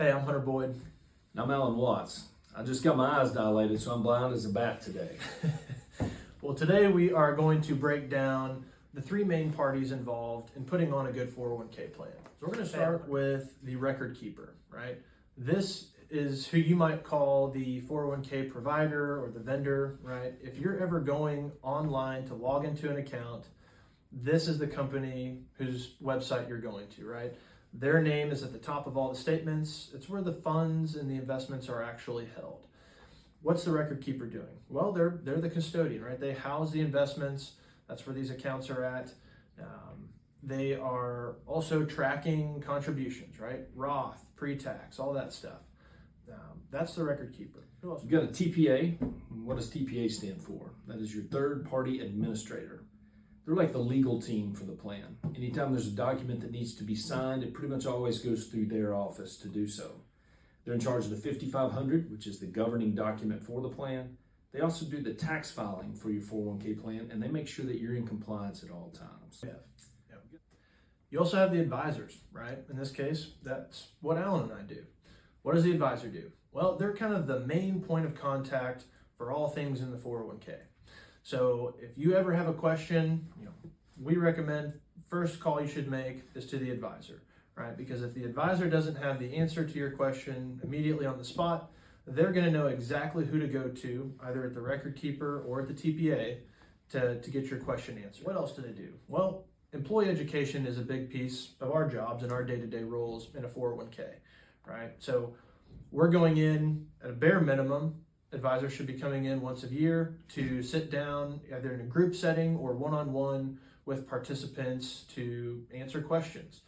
Hey, I'm Hunter Boyd. I'm Alan Watts. I just got my eyes dilated, so I'm blind as a bat today. Well, today we are going to break down the three main parties involved in putting on a good 401k plan. So we're going to start with the record keeper, right? This is who you might call the 401k provider or the vendor, right? If you're ever going online to log into an account, this is the company whose website you're going to, right? Their name is at the top of all the statements. It's where the funds and the investments are actually held. What's the record keeper doing? Well, they're the custodian, right? They house the investments. That's where these accounts are at. They are also tracking contributions, right? Roth, pre-tax, all that stuff. That's the record keeper. Who else? You've got a TPA. What does TPA stand for? That is your third party administrator. They're like the legal team for the plan. Anytime there's a document that needs to be signed, it pretty much always goes through their office to do so. They're in charge of the 5500, which is the governing document for the plan. They also do the tax filing for your 401k plan, and they make sure that you're in compliance at all times. Yeah. You also have the advisors, right? In this case, that's what Alan and I do. What does the advisor do? Well, they're kind of the main point of contact for all things in the 401k. So if you ever have a question, we recommend first call you should make is to the advisor, right? Because if the advisor doesn't have the answer to your question immediately on the spot, they're going to know exactly who to go to, either at the record keeper or at the TPA, to get your question answered. What else do they do? Well, employee education is a big piece of our jobs and our day-to-day roles in a 401k, right? So we're going in at a bare minimum. Advisors should be coming in once a year to sit down either in a group setting or one-on-one with participants to answer questions.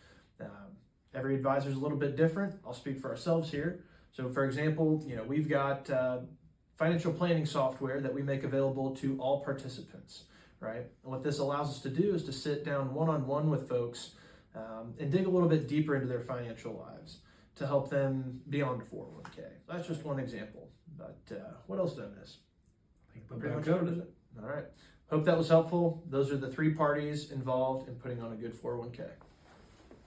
Every advisor is a little bit different. I'll speak for ourselves here. So for example, we've got financial planning software that we make available to all participants, right? And what this allows us to do is to sit down one-on-one with folks and dig a little bit deeper into their financial lives to help them beyond 401k. That's just one example. But what else did I miss? I think pretty much covered it. All right. Hope that was helpful. Those are the three parties involved in putting on a good 401k.